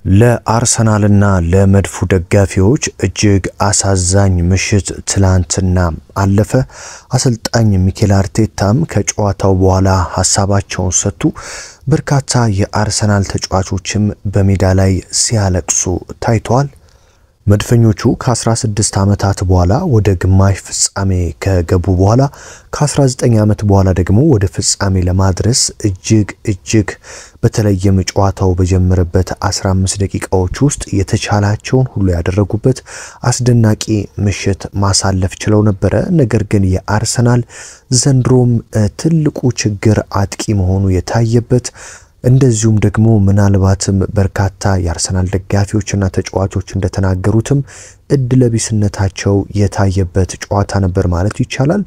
ለአርሰናልና ለመድፉ ደጋፊዎች እጅግ አሳዛኝ ምሽት ትላንትና አለፈ። አሰልጣኝ ሚኬል አርቴታም ከጨዋታው በኋላ ሐሳባቸውን ሰጡ። በርካታ የአርሰናል ተጫዋቾችም በሜዳ ላይ ሲያለቅሱ ታይተዋል። መድፈኞቹ ከ16 ዓመታት በኋላ ወደ ግማሽ ፍጻሜ ከገቡ በኋላ ከ19 ዓመት በኋላ ደግሞ ወደ ፍጻሜ ለማድረስ እጅግ በተለይም ጨዋታው በጀመረበት 15 ደቂቃዎች ውስጥ የተቻላቸውን ሁሉ ያደረጉበት አስደናቂ ምሽት ማሳለፍ ችለው ነበር። ነገር ግን የአርሰናል ዘንድሮም ትልቁ ችግር አጥቂ መሆኑ የታየበት እንደዚሁም ደግሞ ምናልባትም በርካታ የአርሰናል ደጋፊዎችና ተጫዋቾች እንደተናገሩትም እድለቢስነታቸው የታየበት ጨዋታ ነበር ማለት ይቻላል።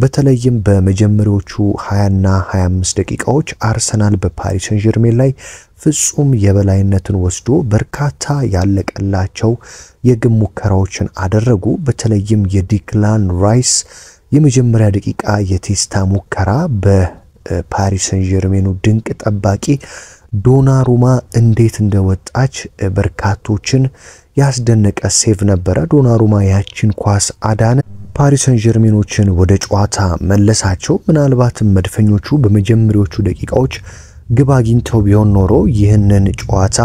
በተለይም በመጀመሪያዎቹ 20 እና 25 ደቂቃዎች አርሰናል በፓሪስ ሰን ዠርሜን ላይ ፍጹም የበላይነትን ወስዶ በርካታ ያለቀላቸው የግብ ሙከራዎችን አደረጉ። በተለይም የዲክላን ራይስ የመጀመሪያ ደቂቃ የቴስታ ሙከራ ፓሪስ ሰን ዠርሜኑ ድንቅ ጠባቂ ዶናሩማ እንዴት እንደወጣች በርካቶችን ያስደነቀ ሴቭ ነበር። ዶናሩማ ያቺን ኳስ አዳነ፣ ፓሪስ ሰን ዠርሜኖችን ወደ ጨዋታ መለሳቸው። ምናልባትም መድፈኞቹ በመጀመሪያዎቹ ደቂቃዎች ግብ አግኝተው ቢሆን ኖሮ ይህንን ጨዋታ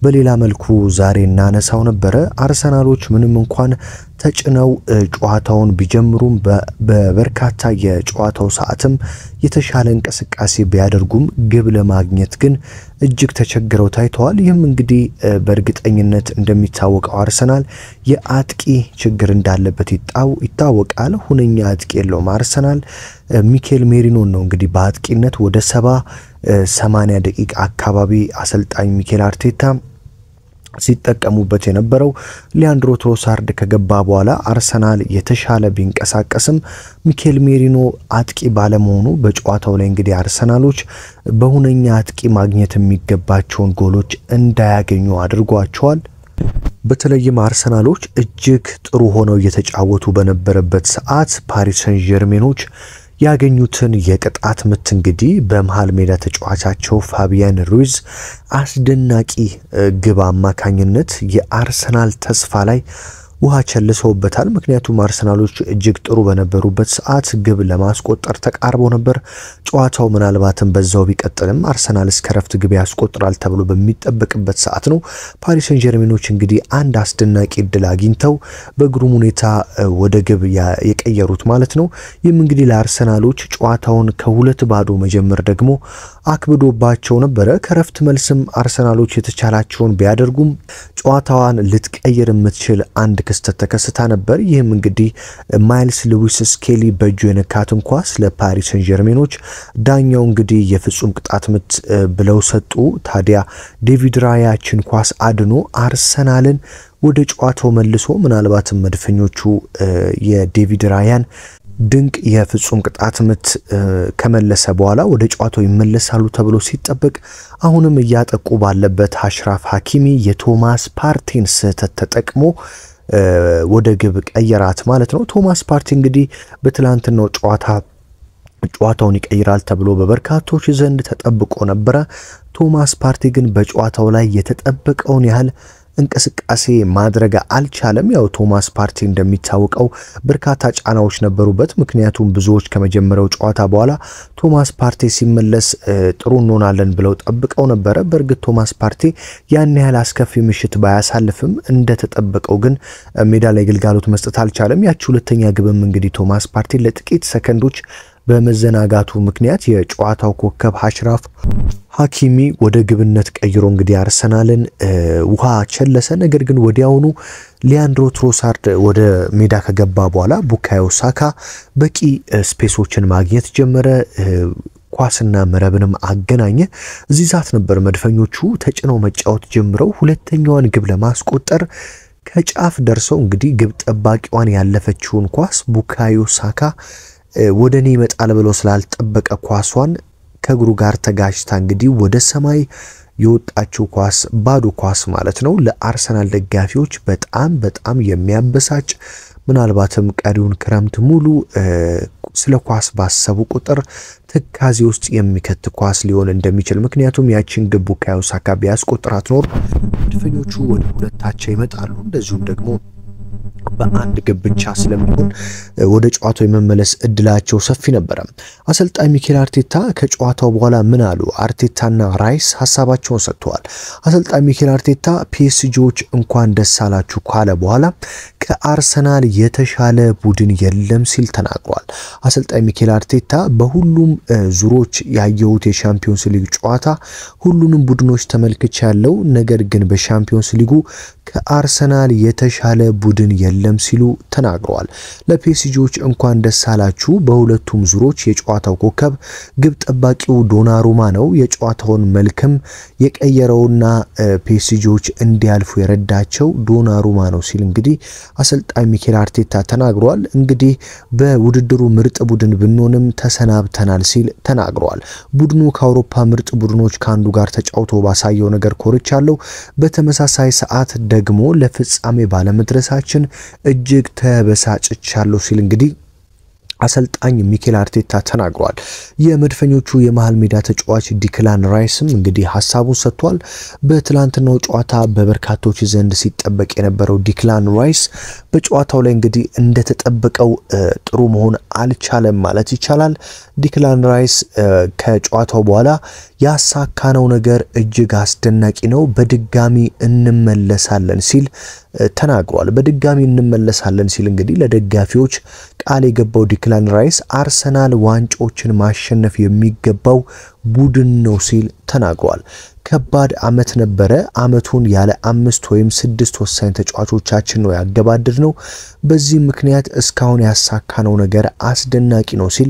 በሌላ መልኩ ዛሬ እናነሳው ነበር። አርሰናሎች ምንም እንኳን ተጭነው ጨዋታውን ቢጀምሩም በበርካታ የጨዋታው ሰዓትም የተሻለ እንቅስቃሴ ቢያደርጉም ግብ ለማግኘት ግን እጅግ ተቸግረው ታይተዋል። ይህም እንግዲህ በእርግጠኝነት እንደሚታወቀው አርሰናል የአጥቂ ችግር እንዳለበት ይታወቃል። ሁነኛ አጥቂ የለውም አርሰናል። ሚኬል ሜሪኖ ነው እንግዲህ በአጥቂነት ወደ 70-80 ደቂቃ አካባቢ አሰልጣኝ ሚኬል አርቴታ ሲጠቀሙበት የነበረው። ሊያንድሮ ትሮሳርድ ከገባ በኋላ አርሰናል የተሻለ ቢንቀሳቀስም ሚኬል ሜሪኖ አጥቂ ባለመሆኑ በጨዋታው ላይ እንግዲህ አርሰናሎች በሁነኛ አጥቂ ማግኘት የሚገባቸውን ጎሎች እንዳያገኙ አድርጓቸዋል። በተለይም አርሰናሎች እጅግ ጥሩ ሆነው እየተጫወቱ በነበረበት ሰዓት ፓሪስ ሰን ዠርሜኖች ያገኙትን የቅጣት ምት እንግዲህ በመሃል ሜዳ ተጫዋቻቸው ፋቢያን ሩይዝ አስደናቂ ግብ አማካኝነት የአርሰናል ተስፋ ላይ ውሃ ቸልሰውበታል። ምክንያቱም አርሰናሎች እጅግ ጥሩ በነበሩበት ሰዓት ግብ ለማስቆጠር ተቃርበው ነበር። ጨዋታው ምናልባትም በዛው ቢቀጥልም አርሰናል እስከ ረፍት ግብ ያስቆጥራል ተብሎ በሚጠበቅበት ሰዓት ነው ፓሪስ ሰን ዠርሜኖች እንግዲህ አንድ አስደናቂ እድል አግኝተው በግሩም ሁኔታ ወደ ግብ የቀየሩት ማለት ነው። ይህም እንግዲህ ለአርሰናሎች ጨዋታውን ከ2-0 መጀመር ደግሞ አክብዶባቸው ነበረ። ከረፍት መልስም አርሰናሎች የተቻላቸውን ቢያደርጉም ጨዋታዋን ልትቀይር የምትችል አንድ ክስተት ተከስታ ነበር። ይህም እንግዲህ ማይልስ ሉዊስ ስኬሊ በእጁ የነካትን ኳስ ለፓሪስ ሰን ዠርሜኖች ዳኛው እንግዲህ የፍጹም ቅጣት ምት ብለው ሰጡ። ታዲያ ዴቪድ ራያችን ኳስ አድኖ አርሰናልን ወደ ጨዋታው መልሶ ምናልባትም መድፈኞቹ የዴቪድ ራያን ድንቅ የፍጹም ቅጣት ምት ከመለሰ በኋላ ወደ ጨዋታው ይመለሳሉ ተብሎ ሲጠበቅ አሁንም እያጠቁ ባለበት አሽራፍ ሐኪሚ የቶማስ ፓርቲን ስህተት ተጠቅሞ ወደ ግብ ቀየራት ማለት ነው። ቶማስ ፓርቲ እንግዲህ በትላንትናው ጨዋታውን ይቀይራል ተብሎ በበርካቶች ዘንድ ተጠብቆ ነበር። ቶማስ ፓርቲ ግን በጨዋታው ላይ የተጠበቀውን ያህል እንቅስቃሴ ማድረግ አልቻለም። ያው ቶማስ ፓርቲ እንደሚታወቀው በርካታ ጫናዎች ነበሩበት። ምክንያቱም ብዙዎች ከመጀመሪያው ጨዋታ በኋላ ቶማስ ፓርቲ ሲመለስ ጥሩ እንሆናለን ብለው ጠብቀው ነበር። በእርግጥ ቶማስ ፓርቲ ያን ያህል አስከፊ ምሽት ባያሳልፍም እንደተጠበቀው ግን ሜዳ ላይ ግልጋሎት መስጠት አልቻለም። ያቺ ሁለተኛ ግብም እንግዲህ ቶማስ ፓርቲ ለጥቂት ሰከንዶች በመዘናጋቱ ምክንያት የጨዋታው ኮከብ አሽራፍ ሐኪሚ ወደ ግብነት ቀይሮ እንግዲህ አርሰናልን ውሃ ቸለሰ። ነገር ግን ወዲያውኑ ሊያንድሮ ትሮሳርድ ወደ ሜዳ ከገባ በኋላ ቡካዮ ሳካ በቂ ስፔሶችን ማግኘት ጀመረ። ኳስና መረብንም አገናኘ። እዚህ ዛት ነበር መድፈኞቹ ተጭነው መጫወት ጀምረው ሁለተኛዋን ግብ ለማስቆጠር ከጫፍ ደርሰው እንግዲህ ግብ ጠባቂዋን ያለፈችውን ኳስ ቡካዮ ሳካ ወደኔ ይመጣል ብሎ ስላልጠበቀ ኳሷን ከእግሩ ጋር ተጋጭታ እንግዲህ ወደ ሰማይ የወጣችው ኳስ ባዶ ኳስ ማለት ነው። ለአርሰናል ደጋፊዎች በጣም የሚያበሳጭ ምናልባትም ቀሪውን ክረምት ሙሉ ስለ ኳስ ባሰቡ ቁጥር ትካዜ ውስጥ የሚከት ኳስ ሊሆን እንደሚችል ምክንያቱም ያቺን ግብ ቡካዮ ሳካ ቢያስቆጥራት ኖር መድፈኞቹ ወደ ሁለታቸው ይመጣሉ። እንደዚሁም ደግሞ በአንድ ግብ ብቻ ስለሚሆን ወደ ጨዋታው የመመለስ እድላቸው ሰፊ ነበር። አሰልጣኝ ሚኬል አርቴታ ከጨዋታው በኋላ ምን አሉ? አርቴታና ራይስ ሐሳባቸውን ሰጥተዋል። አሰልጣኝ ሚኬል አርቴታ ፒኤስጂዎች እንኳን ደስ አላችሁ ካለ በኋላ ከአርሰናል የተሻለ ቡድን የለም ሲል ተናግሯል። አሰልጣኝ ሚኬል አርቴታ በሁሉም ዙሮች ያየሁት የሻምፒዮንስ ሊግ ጨዋታ ሁሉንም ቡድኖች ተመልክቻለሁ፣ ነገር ግን በሻምፒዮንስ ሊጉ ከአርሰናል የተሻለ ቡድን የለም ሲሉ ተናግረዋል። ለፒኤስጂዎች እንኳን ደስ አላችሁ። በሁለቱም ዙሮች የጨዋታው ኮከብ ግብ ጠባቂው ዶናሩማ ነው። የጨዋታውን መልክም የቀየረውና ፒኤስጂዎች እንዲያልፉ የረዳቸው ዶናሩማ ነው ሲል እንግዲህ አሰልጣኝ ሚኬል አርቴታ ተናግሯል። እንግዲህ በውድድሩ ምርጥ ቡድን ብንሆንም ተሰናብተናል ሲል ተናግሯል። ቡድኑ ከአውሮፓ ምርጥ ቡድኖች ካንዱ ጋር ተጫውቶ ባሳየው ነገር ኮርቻለሁ። በተመሳሳይ ሰዓት ደግሞ ለፍጻሜ ባለመድረሳችን እጅግ ተበሳጭቻለሁ ሲል እንግዲህ አሰልጣኝ ሚኬል አርቴታ ተናግሯል። የመድፈኞቹ የመሃል ሜዳ ተጫዋች ዲክላን ራይስም እንግዲህ ሐሳቡን ሰጥቷል። በትላንትናው ጨዋታ በበርካቶች ዘንድ ሲጠበቅ የነበረው ዲክላን ራይስ በጨዋታው ላይ እንግዲህ እንደተጠበቀው ጥሩ መሆን አልቻለም ማለት ይቻላል። ዲክላን ራይስ ከጨዋታው በኋላ ያሳካነው ነገር እጅግ አስደናቂ ነው፣ በድጋሚ እንመለሳለን ሲል ተናግሯል። በድጋሚ እንመለሳለን ሲል እንግዲህ ለደጋፊዎች ቃል የገባው ዲክላን ራይስ አርሰናል ዋንጫዎችን ማሸነፍ የሚገባው ቡድን ነው ሲል ተናግሯል። ከባድ አመት ነበረ። አመቱን ያለ 5 ወይም 6 ወሳኝ ተጫዋቾቻችን ነው ያገባደድነው። በዚህ ምክንያት እስካሁን ያሳካነው ነገር አስደናቂ ነው ሲል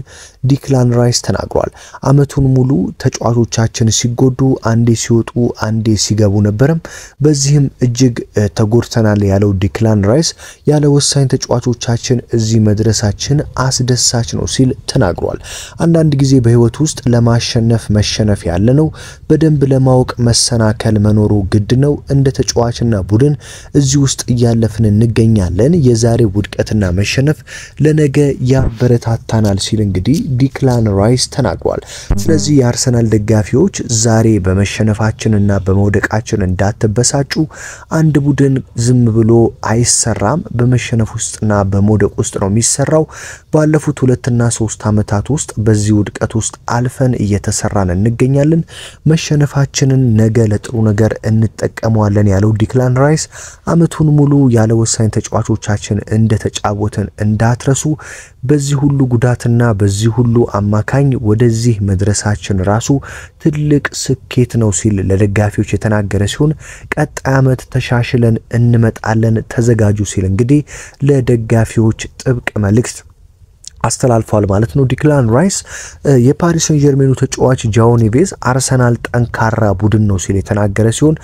ዲክላን ራይስ ተናግሯል። አመቱን ሙሉ ተጫዋቾቻችን ሲጎዱ አንዴ ሲወጡ አንዴ ሲገቡ ነበርም። በዚህም እጅግ ተጎድተናል ያለው ዲክላን ራይስ ያለ ወሳኝ ተጫዋቾቻችን እዚህ መድረሳችን አስደሳች ነው ሲል ተናግሯል። አንዳንድ ጊዜ በህይወት ውስጥ ለማሸነፍ መሸነፍ ያለ ነው። በደንብ ለማወቅ መሰናከል መኖሩ ግድ ነው። እንደ ተጫዋችና ቡድን እዚህ ውስጥ እያለፍን እንገኛለን። የዛሬ ውድቀትና መሸነፍ ለነገ ያበረታታናል ሲል እንግዲህ ዲክላን ራይስ ተናግሯል። ስለዚህ የአርሰናል ደጋፊዎች ዛሬ በመሸነፋችንና በመውደቃችን እንዳትበሳጩ። አንድ ቡድን ዝም ብሎ አይሰራም። በመሸነፍ ውስጥና በመውደቅ ውስጥ ነው የሚሰራው። ባለፉት 2 እና 3 ዓመታት ውስጥ በዚህ ውድቀት ውስጥ አልፈን እየተሰራን እንገኛለን። መሸነፋችንን ነገ ለጥሩ ነገር እንጠቀመዋለን ያለው ዲክላን ራይስ አመቱን ሙሉ ያለ ወሳኝ ተጫዋቾቻችን እንደተጫወትን እንዳትረሱ። በዚህ ሁሉ ጉዳትና በዚህ ሁሉ አማካኝ ወደዚህ መድረሳችን ራሱ ትልቅ ስኬት ነው ሲል ለደጋፊዎች የተናገረ ሲሆን ቀጣይ አመት ተሻሽለን እንመጣለን ተዘጋጁ ሲል እንግዲህ ለደጋፊዎች ጥብቅ መልእክት አስተላልፏል ማለት ነው። ዲክላን ራይስ የፓሪስ ሰን ጀርሜኑ ተጫዋች ጃኦ ኔቬዝ አርሰናል ጠንካራ ቡድን ነው ሲል የተናገረ ሲሆን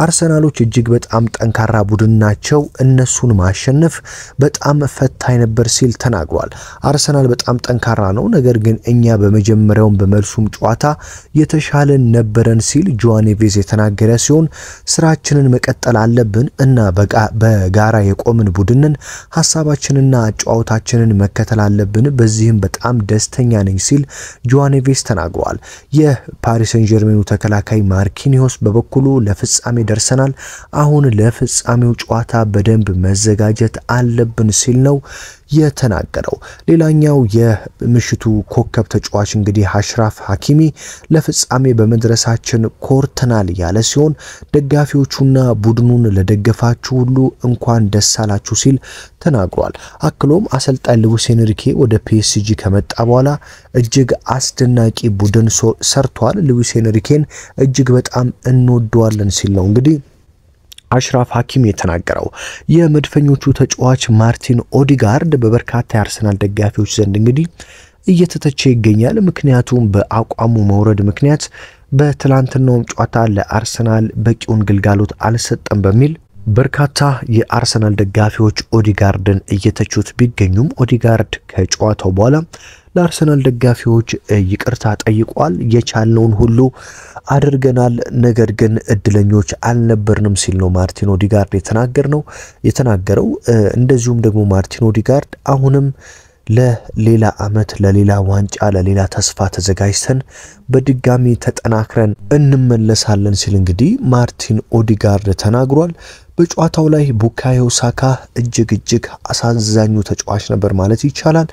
አርሰናሎች እጅግ በጣም ጠንካራ ቡድን ናቸው፣ እነሱን ማሸነፍ በጣም ፈታኝ ነበር ሲል ተናግሯል። አርሰናል በጣም ጠንካራ ነው፣ ነገር ግን እኛ በመጀመሪያውም በመልሱም ጨዋታ የተሻለ ነበረን ሲል ጃኦ ኔቬዝ የተናገረ ሲሆን ስራችንን መቀጠል አለብን እና በጋራ የቆምን ቡድንን ሐሳባችንና አጫዋታችንን መከተል አለብን። በዚህም በጣም ደስተኛ ነኝ ሲል ጃኦ ኔቬዝ ተናግሯል። የፓሪስ ሰን ጀርሜኑ ተከላካይ ማርኪኒዮስ በበኩሉ ለፍጻሜ ደርሰናል፣ አሁን ለፍጻሜው ጨዋታ በደንብ መዘጋጀት አለብን ሲል ነው የተናገረው። ሌላኛው የምሽቱ ኮከብ ተጫዋች እንግዲህ አሽራፍ ሀኪሚ ለፍጻሜ በመድረሳችን ኮርተናል ያለ ሲሆን ደጋፊዎቹና ቡድኑን ለደገፋችሁ ሁሉ እንኳን ደስ አላችሁ ሲል ተናግሯል። አክሎም አሰልጣኝ ሉዊስ ኤንሪኬ ወደ ፒኤስጂ ከመጣ በኋላ እጅግ አስደናቂ ቡድን ሰርቷል፣ ሉዊስ ኤንሪኬን እጅግ በጣም እንወደዋለን ሲል ነው እንግዲህ አሽራፍ ሀኪሚ የተናገረው። የመድፈኞቹ ተጫዋች ማርቲን ኦዲጋርድ በበርካታ የአርሰናል ደጋፊዎች ዘንድ እንግዲህ እየተተቸ ይገኛል። ምክንያቱም በአቋሙ መውረድ ምክንያት በትላንትናው ጨዋታ ለአርሰናል በቂውን ግልጋሎት አልሰጠም በሚል በርካታ የአርሰናል ደጋፊዎች ኦዲጋርድን እየተቹት ቢገኙም ኦዲጋርድ ከጨዋታው በኋላ ለአርሰናል ደጋፊዎች ይቅርታ ጠይቋል። የቻልነውን ሁሉ አድርገናል፣ ነገር ግን እድለኞች አልነበርንም ሲል ነው ማርቲን ኦዲጋርድ የተናገረው። እንደዚሁም ደግሞ ማርቲን ኦዲጋርድ አሁንም ለሌላ አመት ለሌላ ዋንጫ ለሌላ ተስፋ ተዘጋጅተን በድጋሚ ተጠናክረን እንመለሳለን ሲል እንግዲህ ማርቲን ኦዲጋርድ ተናግሯል። በጨዋታው ላይ ቡካዮ ሳካ እጅግ አሳዛኙ ተጫዋች ነበር ማለት ይቻላል።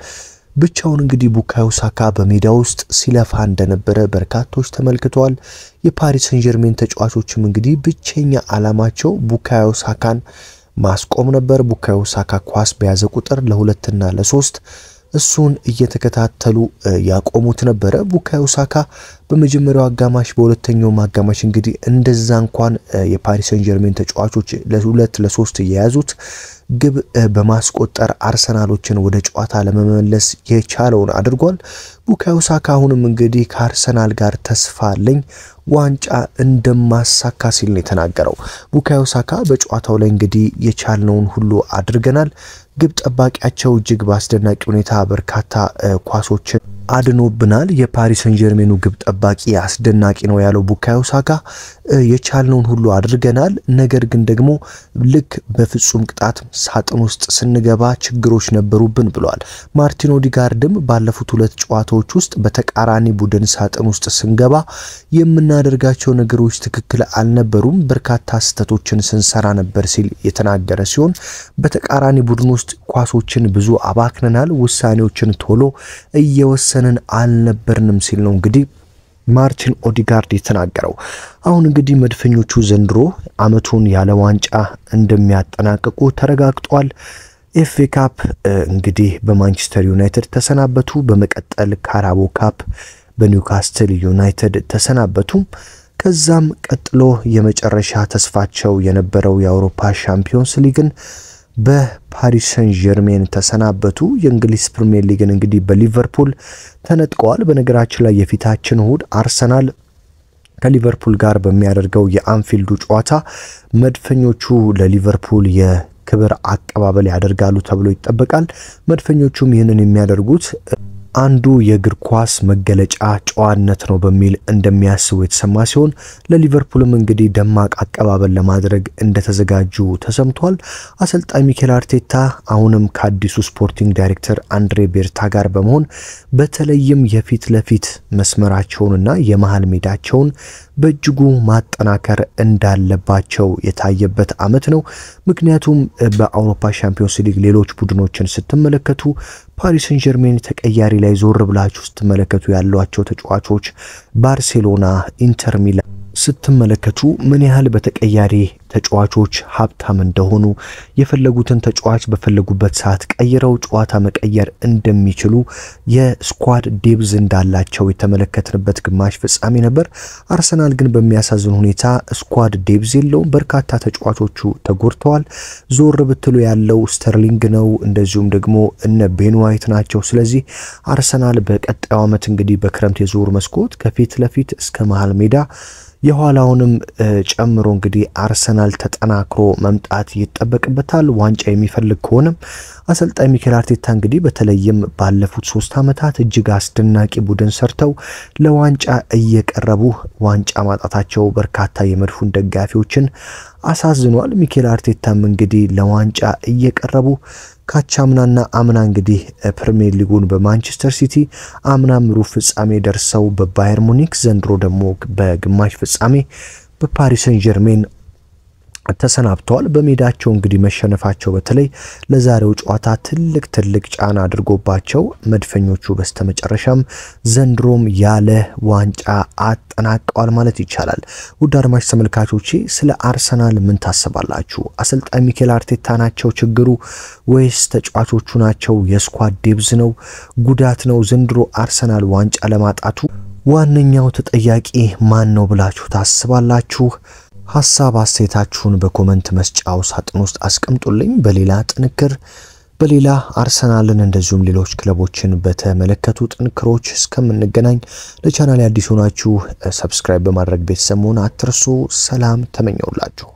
ብቻውን እንግዲህ ቡካዮ ሳካ በሜዳ ውስጥ ሲለፋ እንደነበረ በርካቶች ተመልክተዋል። የፓሪስ ሰን ጀርሜን ተጫዋቾችም እንግዲህ ብቸኛ ዓላማቸው ቡካዮ ሳካን ማስቆም ነበር። ቡካዮ ሳካ ኳስ በያዘ ቁጥር ለ2 እና ለ3 እሱን እየተከታተሉ ያቆሙት ነበር። ቡካዮ ሳካ በመጀመሪያው አጋማሽ በሁለተኛው አጋማሽ እንግዲህ እንደዛ እንኳን የፓሪስ ሰን ጀርሜን ተጫዋቾች ለ2 ለ3 እየያዙት ግብ በማስቆጠር አርሰናሎችን ወደ ጨዋታ ለመመለስ የቻለውን አድርጓል። ቡካዮ ሳካ አሁንም እንግዲህ ከአርሰናል ጋር ተስፋ አለኝ ዋንጫ እንደማሳካ ሲል ነው የተናገረው። ቡካዮ ሳካ በጨዋታው ላይ እንግዲህ የቻልነውን ሁሉ አድርገናል። ግብ ጠባቂያቸው እጅግ በአስደናቂ ሁኔታ በርካታ ኳሶችን አድኖብናል። የፓሪስ ሰን ጀርሜኑ ግብ ጠባቂ አስደናቂ ነው ያለው ቡካዮ ሳካ የቻልነውን ሁሉ አድርገናል፣ ነገር ግን ደግሞ ልክ በፍጹም ቅጣት ሳጥን ውስጥ ስንገባ ችግሮች ነበሩብን ብሏል። ማርቲን ኦዲጋርድም ባለፉት 2 ጨዋታዎች ውስጥ በተቃራኒ ቡድን ሳጥን ውስጥ ስንገባ የምናደርጋቸው ነገሮች ትክክል አልነበሩም፣ በርካታ ስህተቶችን ስንሰራ ነበር ሲል የተናገረ ሲሆን በተቃራኒ ቡድን ውስጥ ኳሶችን ብዙ አባክነናል፣ ውሳኔዎችን ቶሎ እየወሰንን አልነበርንም ሲል ነው እንግዲህ ማርቲን ኦዲጋርድ የተናገረው። አሁን እንግዲህ መድፈኞቹ ዘንድሮ አመቱን ያለ ዋንጫ እንደሚያጠናቅቁ ተረጋግጧል። ኤፍኤ ካፕ እንግዲህ በማንቸስተር ዩናይትድ ተሰናበቱ። በመቀጠል ካራቦ ካፕ በኒውካስትል ዩናይትድ ተሰናበቱ። ከዛም ቀጥሎ የመጨረሻ ተስፋቸው የነበረው የአውሮፓ ሻምፒዮንስ ሊግን በፓሪስ ሰን ጀርሜን ተሰናበቱ። የእንግሊዝ ፕሪሚየር ሊግን እንግዲህ በሊቨርፑል ተነጥቀዋል። በነገራችን ላይ የፊታችን እሁድ አርሰናል ከሊቨርፑል ጋር በሚያደርገው የአንፊልዱ ጨዋታ መድፈኞቹ ለሊቨርፑል የክብር አቀባበል ያደርጋሉ ተብሎ ይጠበቃል። መድፈኞቹም ይህንን የሚያደርጉት አንዱ የእግር ኳስ መገለጫ ጨዋነት ነው በሚል እንደሚያስቡ የተሰማ ሲሆን ለሊቨርፑልም እንግዲህ ደማቅ አቀባበል ለማድረግ እንደተዘጋጁ ተሰምቷል። አሰልጣኝ ሚኬል አርቴታ አሁንም ከአዲሱ ስፖርቲንግ ዳይሬክተር አንድሬ ቤርታ ጋር በመሆን በተለይም የፊት ለፊት መስመራቸውንና የመሃል ሜዳቸውን በእጅጉ ማጠናከር እንዳለባቸው የታየበት አመት ነው። ምክንያቱም በአውሮፓ ሻምፒዮንስ ሊግ ሌሎች ቡድኖችን ስትመለከቱ ፓሪስ ሰን ጀርሜን ተቀያሪ ላይ ዞር ብላችሁ ስትመለከቱ ያሏቸው ተጫዋቾች ባርሴሎና፣ ኢንተር ሚላን ስትመለከቱ ምን ያህል በተቀያሪ ተጫዋቾች ሀብታም እንደሆኑ የፈለጉትን ተጫዋች በፈለጉበት ሰዓት ቀይረው ጨዋታ መቀየር እንደሚችሉ የስኳድ ዴብዝ እንዳላቸው የተመለከትንበት ግማሽ ፍጻሜ ነበር። አርሰናል ግን በሚያሳዝን ሁኔታ ስኳድ ዴብዝ የለውም። በርካታ ተጫዋቾቹ ተጎድተዋል። ዞር ብትሉ ያለው ስተርሊንግ ነው፣ እንደዚሁም ደግሞ እነ ቤን ዋይት ናቸው። ስለዚህ አርሰናል በቀጣዩ አመት እንግዲህ በክረምት የዝውውር መስኮት ከፊት ለፊት እስከ መሃል ሜዳ የኋላውንም ጨምሮ እንግዲህ አርሰናል ተጠናክሮ መምጣት ይጠበቅበታል። ዋንጫ የሚፈልግ ከሆነ አሰልጣኝ ሚኬል አርቴታ እንግዲህ በተለይም ባለፉት 3 አመታት እጅግ አስደናቂ ቡድን ሰርተው ለዋንጫ እየቀረቡ ዋንጫ ማጣታቸው በርካታ የመድፉን ደጋፊዎችን አሳዝኗል። ሚኬል አርቴታም እንግዲህ ለዋንጫ እየቀረቡ ካቻምናና አምና እንግዲህ ፕሪሚየር ሊጉን በማንቸስተር ሲቲ አምናም ሩብ ፍጻሜ ደርሰው በባየር ሙኒክ ዘንድሮ ደግሞ በግማሽ ፍጻሜ በፓሪስ ሰን ጀርሜን ተሰናብተዋል። በሜዳቸው እንግዲህ መሸነፋቸው በተለይ ለዛሬው ጨዋታ ትልቅ ጫና አድርጎባቸው መድፈኞቹ በስተመጨረሻም ዘንድሮም ያለ ዋንጫ አጠናቀዋል ማለት ይቻላል። ውድ አድማጭ ተመልካቾቼ ስለ አርሰናል ምን ታስባላችሁ? አሰልጣኝ ሚኬል አርቴታ ናቸው ችግሩ ወይስ ተጫዋቾቹ ናቸው? የስኳድ ዴብዝ ነው? ጉዳት ነው? ዘንድሮ አርሰናል ዋንጫ ለማጣቱ ዋነኛው ተጠያቂ ማን ነው ብላችሁ ታስባላችሁ? ሐሳብ አስተያየታችሁን በኮሜንት መስጫው ሳጥን ውስጥ አስቀምጡልኝ። በሌላ ጥንክር በሌላ አርሰናልን እንደዚሁም ሌሎች ክለቦችን በተመለከቱ ጥንክሮች እስከምንገናኝ ለቻናሌ አዲስ ሆናችሁ ሰብስክራይብ በማድረግ ቤተሰብ መሆን አትርሱ። ሰላም ተመኘውላችሁ።